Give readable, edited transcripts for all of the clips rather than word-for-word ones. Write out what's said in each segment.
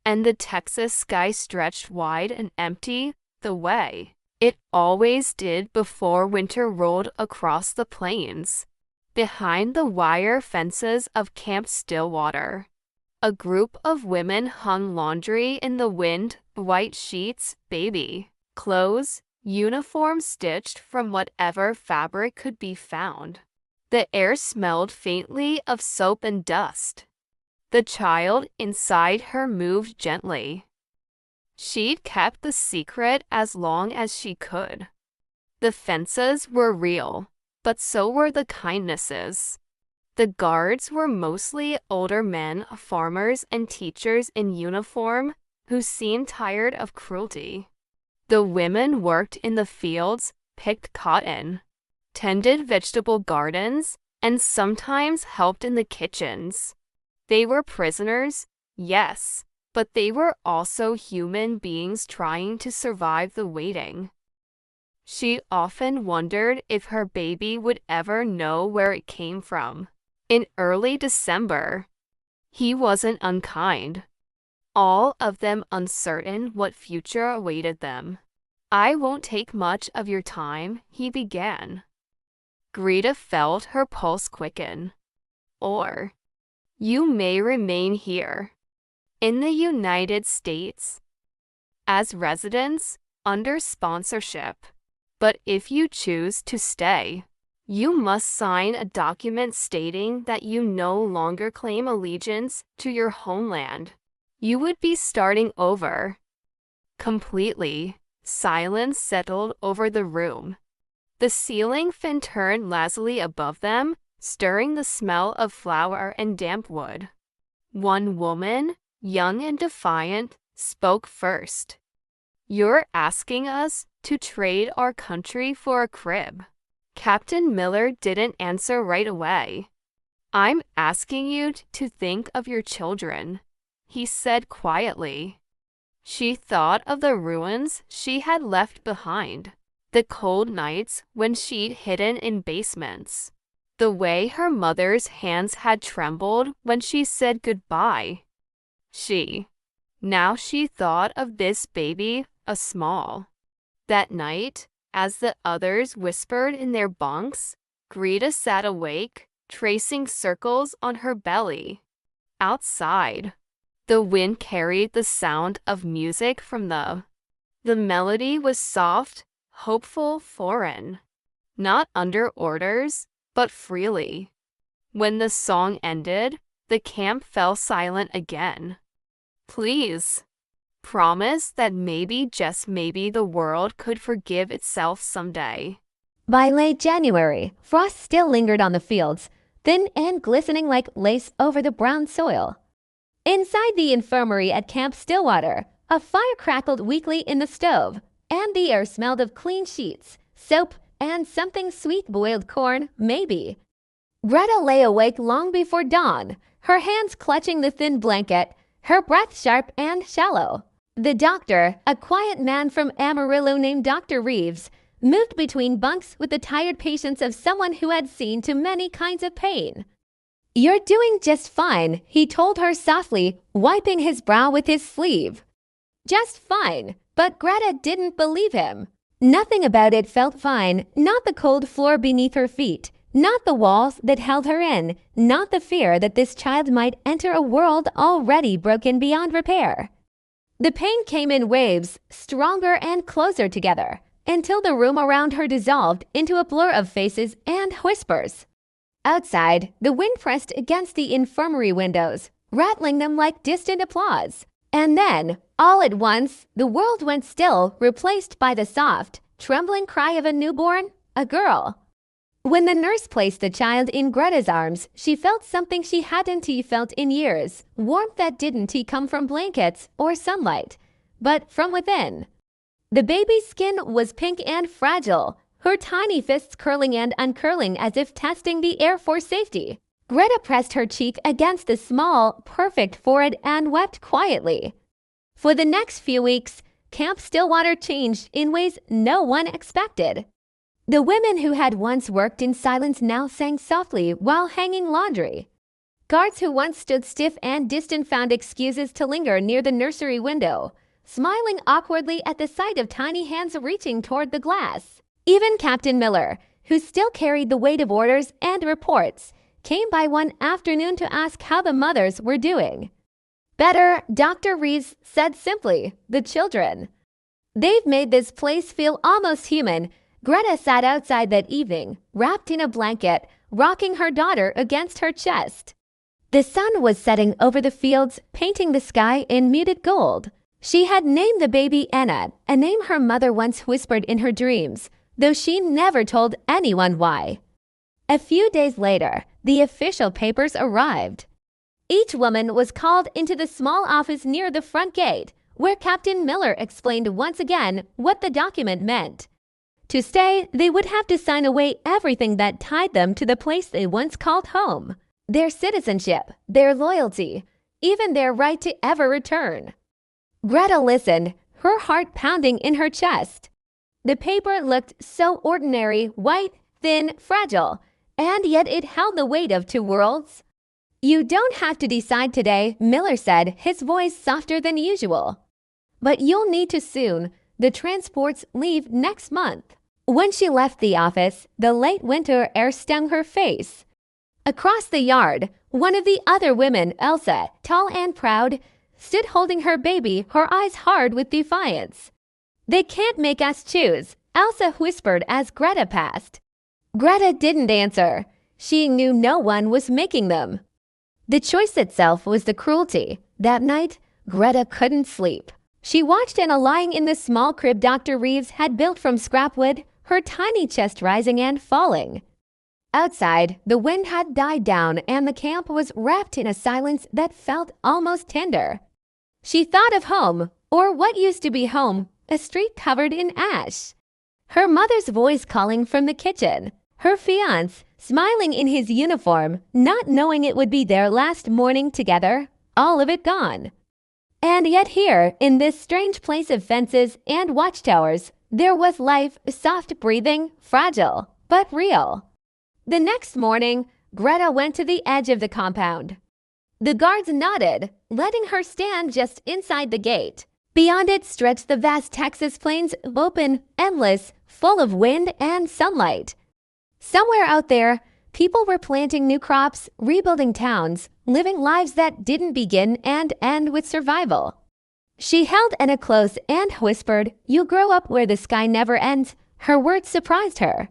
and the Texas sky stretched wide and empty, the way it always did before winter rolled across the plains. Behind the wire fences of Camp Stillwater, a group of women hung laundry in the wind, white sheets, baby clothes, uniforms stitched from whatever fabric could be found. The air smelled faintly of soap and dust. The child inside her moved gently. She'd kept the secret as long as she could. The fences were real, but so were the kindnesses. The guards were mostly older men, farmers and teachers in uniform who seemed tired of cruelty. The women worked in the fields, picked cotton, tended vegetable gardens, and sometimes helped in the kitchens. They were prisoners, yes, but they were also human beings trying to survive the waiting. She often wondered if her baby would ever know where it came from. In early December, he wasn't unkind. All of them uncertain what future awaited them. "I won't take much of your time," he began. Greta felt her pulse quicken. "Or, you may remain here, in the United States, as residents, under sponsorship. But if you choose to stay, you must sign a document stating that you no longer claim allegiance to your homeland. You would be starting over." Completely, silence settled over the room. The ceiling fan turned lazily above them, stirring the smell of flour and damp wood. One woman, young and defiant, spoke first. "You're asking us to trade our country for a crib." Captain Miller didn't answer right away. "I'm asking you to think of your children," he said quietly. She thought of the ruins she had left behind, the cold nights when she'd hidden in basements, the way her mother's hands had trembled when she said goodbye. Now she thought of this baby, a small. That night, as the others whispered in their bunks, Greta sat awake, tracing circles on her belly. Outside, the wind carried the sound of music from the melody was soft, hopeful, foreign. Not under orders, but freely. When the song ended, the camp fell silent again. "Please, promise that maybe, just maybe, the world could forgive itself someday." By late January, frost still lingered on the fields, thin and glistening like lace over the brown soil. Inside the infirmary at Camp Stillwater, a fire crackled weakly in the stove, and the air smelled of clean sheets, soap, and something sweet, boiled corn, maybe. Greta lay awake long before dawn, her hands clutching the thin blanket, her breath sharp and shallow. The doctor, a quiet man from Amarillo named Dr. Reeves, moved between bunks with the tired patience of someone who had seen too many kinds of pain. "You're doing just fine," he told her softly, wiping his brow with his sleeve. Just fine, but Greta didn't believe him. Nothing about it felt fine, not the cold floor beneath her feet, not the walls that held her in, not the fear that this child might enter a world already broken beyond repair. The pain came in waves, stronger and closer together, until the room around her dissolved into a blur of faces and whispers. Outside, the wind pressed against the infirmary windows, rattling them like distant applause. And then, all at once, the world went still, replaced by the soft, trembling cry of a newborn, a girl. When the nurse placed the child in Greta's arms, she felt something she hadn't felt in years, warmth that didn't come from blankets or sunlight, but from within. The baby's skin was pink and fragile, her tiny fists curling and uncurling as if testing the air for safety. Greta pressed her cheek against the small, perfect forehead and wept quietly. For the next few weeks, Camp Stillwater changed in ways no one expected. The women who had once worked in silence now sang softly while hanging laundry. Guards who once stood stiff and distant found excuses to linger near the nursery window, smiling awkwardly at the sight of tiny hands reaching toward the glass. Even Captain Miller, who still carried the weight of orders and reports, came by one afternoon to ask how the mothers were doing. "Better," Dr. Reeves said simply, "the children. They've made this place feel almost human." Greta sat outside that evening, wrapped in a blanket, rocking her daughter against her chest. The sun was setting over the fields, painting the sky in muted gold. She had named the baby Anna, a name her mother once whispered in her dreams, though she never told anyone why. A few days later, the official papers arrived. Each woman was called into the small office near the front gate, where Captain Miller explained once again what the document meant. To stay, they would have to sign away everything that tied them to the place they once called home. Their citizenship, their loyalty, even their right to ever return. Greta listened, her heart pounding in her chest. The paper looked so ordinary, white, thin, fragile, and yet it held the weight of two worlds. "You don't have to decide today," Miller said, his voice softer than usual. "But you'll need to soon. The transports leave next month." When she left the office, the late winter air stung her face. Across the yard, one of the other women, Elsa, tall and proud, stood holding her baby, her eyes hard with defiance. "They can't make us choose," Elsa whispered as Greta passed. Greta didn't answer. She knew no one was making them. The choice itself was the cruelty. That night, Greta couldn't sleep. She watched Anna lying in the small crib Dr. Reeves had built from scrap wood, her tiny chest rising and falling. Outside, the wind had died down and the camp was wrapped in a silence that felt almost tender. She thought of home, or what used to be home, a street covered in ash. Her mother's voice calling from the kitchen, her fiancé smiling in his uniform, not knowing it would be their last morning together, all of it gone. And yet here, in this strange place of fences and watchtowers, there was life, soft breathing, fragile, but real. The next morning, Greta went to the edge of the compound. The guards nodded, letting her stand just inside the gate. Beyond it stretched the vast Texas plains, open, endless, full of wind and sunlight. Somewhere out there, people were planting new crops, rebuilding towns, living lives that didn't begin and end with survival. She held Anna close and whispered, "You'll grow up where the sky never ends." Her words surprised her.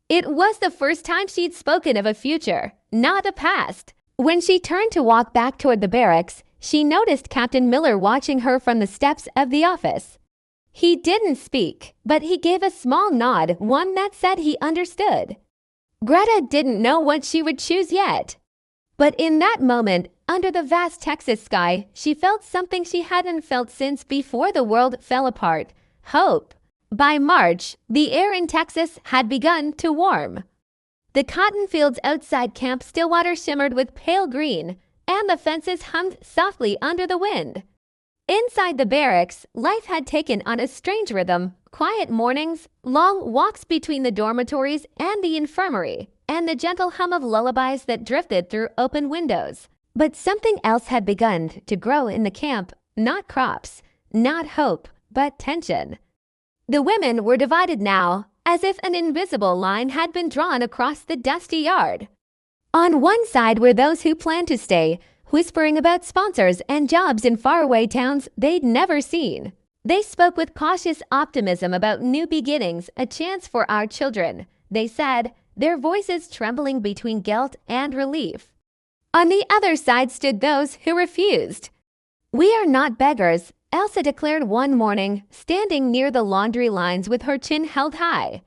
It was the first time she'd spoken of a future, not a past. When she turned to walk back toward the barracks, she noticed Captain Miller watching her from the steps of the office. He didn't speak, but he gave a small nod, one that said he understood. Greta didn't know what she would choose yet. But in that moment, under the vast Texas sky, she felt something she hadn't felt since before the world fell apart: hope. By March, the air in Texas had begun to warm. The cotton fields outside Camp Stillwater shimmered with pale green, and the fences hummed softly under the wind. Inside the barracks, life had taken on a strange rhythm: quiet mornings, long walks between the dormitories and the infirmary, and the gentle hum of lullabies that drifted through open windows. But something else had begun to grow in the camp, not crops, not hope, but tension. The women were divided now, as if an invisible line had been drawn across the dusty yard. On one side were those who planned to stay, whispering about sponsors and jobs in faraway towns they'd never seen. They spoke with cautious optimism about new beginnings, a chance for our children, they said, their voices trembling between guilt and relief. On the other side stood those who refused. "We are not beggars," Elsa declared one morning, standing near the laundry lines with her chin held high.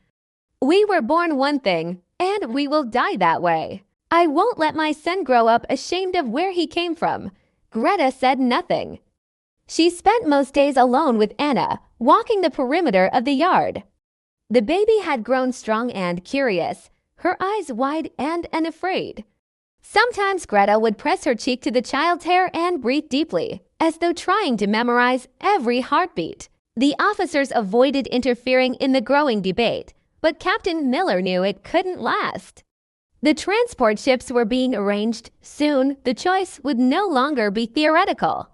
"We were born one thing, and we will die that way. I won't let my son grow up ashamed of where he came from." Greta said nothing. She spent most days alone with Anna, walking the perimeter of the yard. The baby had grown strong and curious, her eyes wide and unafraid. Sometimes Greta would press her cheek to the child's hair and breathe deeply, as though trying to memorize every heartbeat. The officers avoided interfering in the growing debate, but Captain Miller knew it couldn't last. The transport ships were being arranged. Soon, the choice would no longer be theoretical.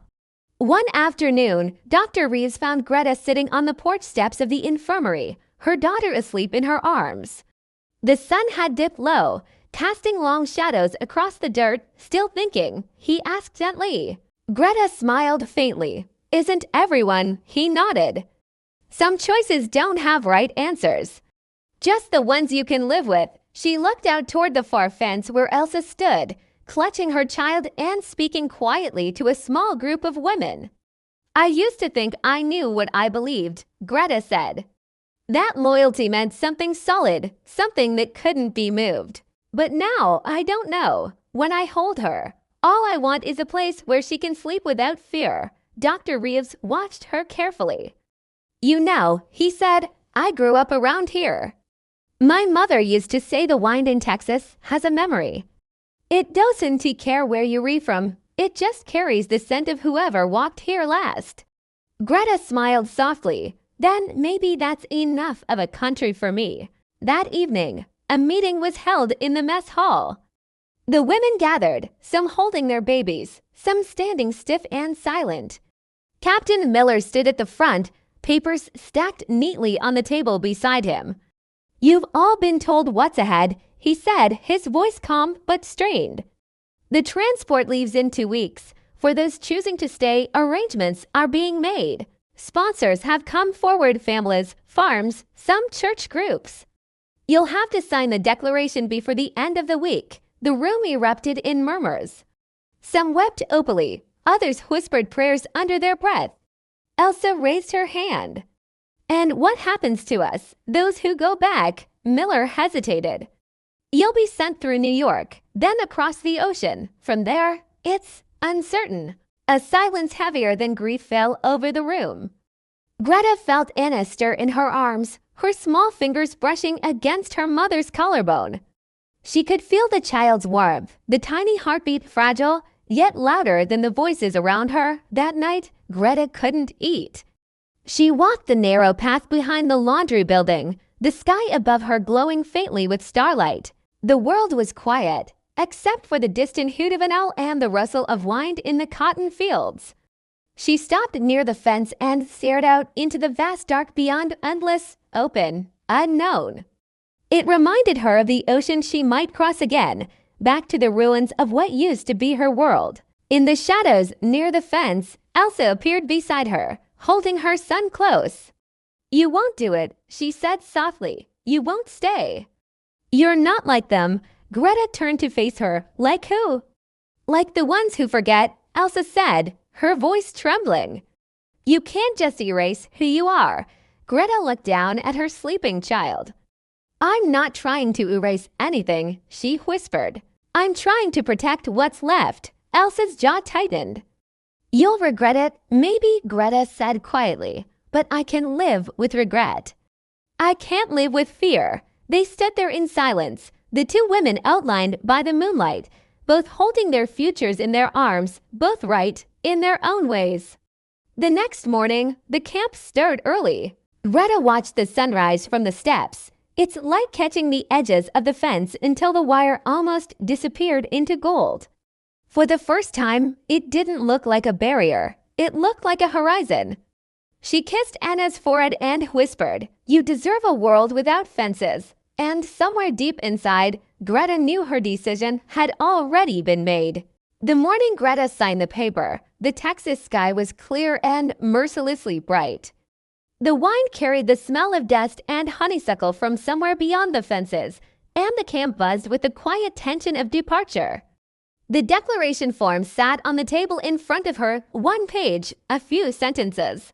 One afternoon, Dr. Reeves found Greta sitting on the porch steps of the infirmary, her daughter asleep in her arms. The sun had dipped low, casting long shadows across the dirt. Still thinking, he asked gently. Greta smiled faintly. Isn't everyone? He nodded. Some choices don't have right answers. Just the ones you can live with. She looked out toward the far fence where Elsa stood, clutching her child and speaking quietly to a small group of women. I used to think I knew what I believed, Greta said. That loyalty meant something solid, something that couldn't be moved. But now I don't know. When I hold her, all I want is a place where she can sleep without fear. Dr. Reeves watched her carefully. You know, he said, I grew up around here. My mother used to say the wind in Texas has a memory. It doesn't care where you re from. It just carries the scent of whoever walked here last. Greta smiled softly. Then maybe that's enough of a country for me. That evening, a meeting was held in the mess hall. The women gathered, some holding their babies, some standing stiff and silent. Captain Miller stood at the front, papers stacked neatly on the table beside him. You've all been told what's ahead, he said, his voice calm but strained. The transport leaves in 2 weeks. For those choosing to stay, arrangements are being made. Sponsors have come forward, families, farms, some church groups. You'll have to sign the declaration before the end of the week. The room erupted in murmurs. Some wept openly, others whispered prayers under their breath. Elsa raised her hand. And what happens to us, those who go back? Miller hesitated. You'll be sent through New York, then across the ocean. From there, it's uncertain. A silence heavier than grief fell over the room. Greta felt Anna stir in her arms, her small fingers brushing against her mother's collarbone. She could feel the child's warmth, the tiny heartbeat fragile, yet louder than the voices around her. That night, Greta couldn't eat. She walked the narrow path behind the laundry building, the sky above her glowing faintly with starlight. The world was quiet, except for the distant hoot of an owl and the rustle of wind in the cotton fields. She stopped near the fence and stared out into the vast dark beyond, endless, open, unknown. It reminded her of the ocean she might cross again, back to the ruins of what used to be her world. In the shadows near the fence, Elsa appeared beside her, holding her son close. You won't do it, she said softly. You won't stay. You're not like them. Greta turned to face her. Like who? Like the ones who forget, Elsa said, her voice trembling. You can't just erase who you are. Greta looked down at her sleeping child. I'm not trying to erase anything, she whispered. I'm trying to protect what's left. Elsa's jaw tightened. You'll regret it, maybe, Greta said quietly, but I can live with regret. I can't live with fear. They stood there in silence, the two women outlined by the moonlight, both holding their futures in their arms, both right in their own ways. The next morning, the camp stirred early. Greta watched the sunrise from the steps, its light catching the edges of the fence until the wire almost disappeared into gold. For the first time, it didn't look like a barrier. It looked like a horizon. She kissed Anna's forehead and whispered, You deserve a world without fences. And somewhere deep inside, Greta knew her decision had already been made. The morning Greta signed the paper, the Texas sky was clear and mercilessly bright. The wind carried the smell of dust and honeysuckle from somewhere beyond the fences, and the camp buzzed with the quiet tension of departure. The declaration form sat on the table in front of her, 1 page, a few sentences.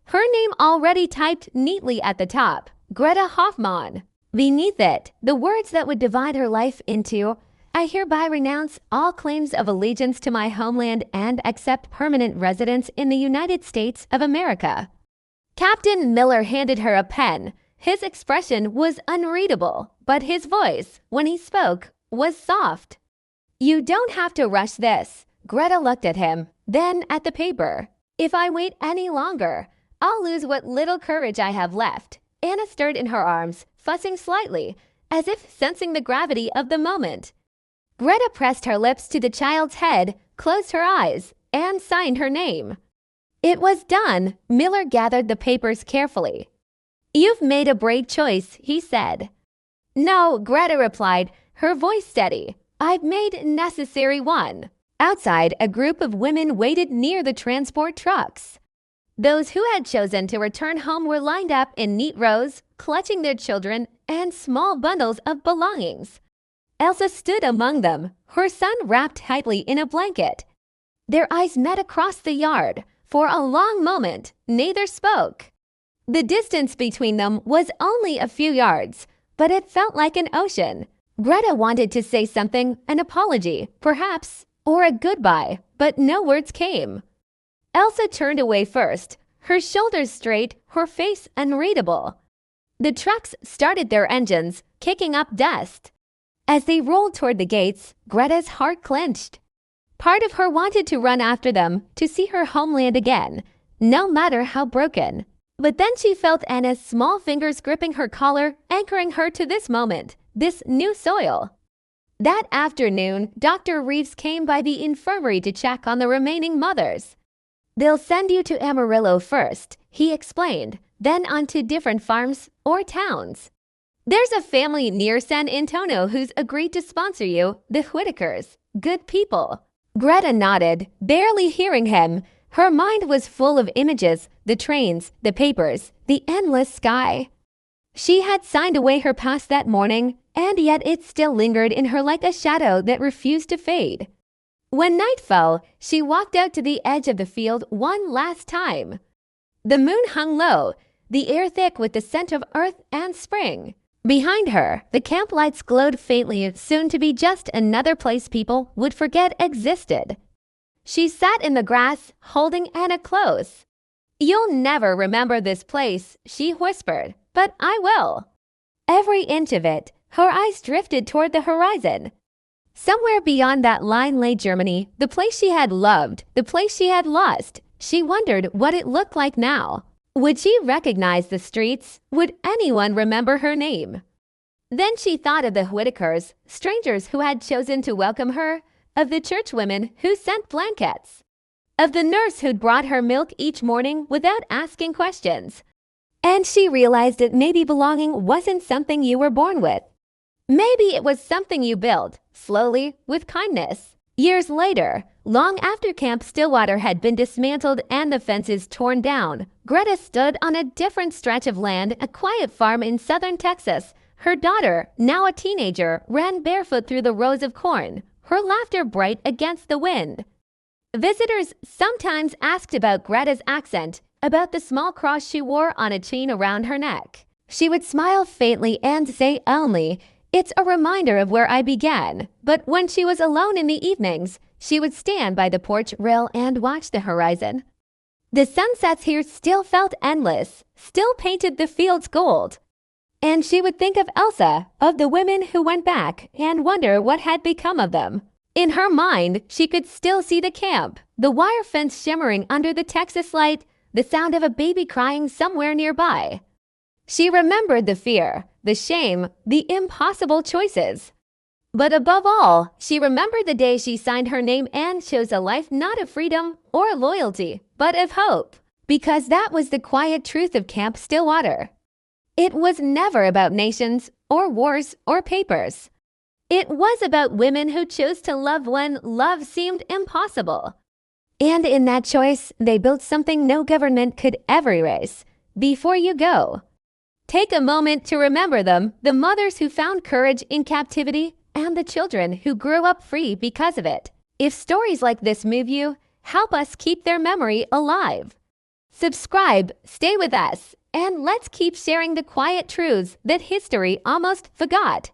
Her name already typed neatly at the top, Greta Hoffmann. Beneath it, the words that would divide her life into, I hereby renounce all claims of allegiance to my homeland and accept permanent residence in the United States of America. Captain Miller handed her a pen. His expression was unreadable, but his voice, when he spoke, was soft. You don't have to rush this. Greta looked at him, then at the paper. If I wait any longer, I'll lose what little courage I have left. Anna stirred in her arms, fussing slightly. as if sensing the gravity of the moment. Greta pressed her lips to the child's head, closed her eyes, and signed her name. It was done. Miller gathered the papers carefully. "You've made a brave choice," he said. "No," Greta replied, her voice steady. "I've made a necessary one." Outside, a group of women waited near the transport trucks. Those who had chosen to return home were lined up in neat rows, clutching their children and small bundles of belongings. Elsa stood among them, her son wrapped tightly in a blanket. Their eyes met across the yard. For a long moment, neither spoke. The distance between them was only a few yards, but it felt like an ocean. Greta wanted to say something, an apology, perhaps, or a goodbye, but no words came. Elsa turned away first, her shoulders straight, her face unreadable. The trucks started their engines, kicking up dust. As they rolled toward the gates, Greta's heart clenched. Part of her wanted to run after them, to see her homeland again, no matter how broken. But then she felt Anna's small fingers gripping her collar, anchoring her to this moment, this new soil. That afternoon, Dr. Reeves came by the infirmary to check on the remaining mothers. "They'll send you to Amarillo first," he explained, "then on to different farms or towns. There's a family near San Antonio who's agreed to sponsor you, the Whitakers. Good people." Greta nodded, barely hearing him. Her mind was full of images, the trains, the papers, the endless sky. She had signed away her past that morning, and yet it still lingered in her like a shadow that refused to fade. When night fell, she walked out to the edge of the field one last time. The moon hung low, the air thick with the scent of earth and spring. Behind her, the camp lights glowed faintly, soon to be just another place people would forget existed. She sat in the grass, holding Anna close. "You'll never remember this place," she whispered, "but I will." Every inch of it, her eyes drifted toward the horizon. Somewhere beyond that line lay Germany, the place she had loved, the place she had lost. She wondered what it looked like now. Would she recognize the streets? Would anyone remember her name? Then she thought of the Whitakers, strangers who had chosen to welcome her, of the churchwomen who sent blankets, of the nurse who'd brought her milk each morning without asking questions. And she realized that maybe belonging wasn't something you were born with. Maybe it was something you built, slowly, with kindness. Years later, long after Camp Stillwater had been dismantled and the fences torn down, Greta stood on a different stretch of land, a quiet farm in southern Texas. Her daughter, now a teenager, ran barefoot through the rows of corn, her laughter bright against the wind. Visitors sometimes asked about Greta's accent, about the small cross she wore on a chain around her neck. She would smile faintly and say only, "It's a reminder of where I began." But when she was alone in the evenings, she would stand by the porch rail and watch the horizon. The sunsets here still felt endless, still painted the fields gold. And she would think of Elsa, of the women who went back, and wonder what had become of them. In her mind, she could still see the camp, the wire fence shimmering under the Texas light, the sound of a baby crying somewhere nearby. She remembered the fear, the shame, the impossible choices. But above all, she remembered the day she signed her name and chose a life not of freedom or loyalty, but of hope. Because that was the quiet truth of Camp Stillwater. It was never about nations or wars or papers. It was about women who chose to love when love seemed impossible. And in that choice, they built something no government could ever erase. Before you go, take a moment to remember them, the mothers who found courage in captivity and the children who grew up free because of it. If stories like this move you, help us keep their memory alive. Subscribe, stay with us, and let's keep sharing the quiet truths that history almost forgot.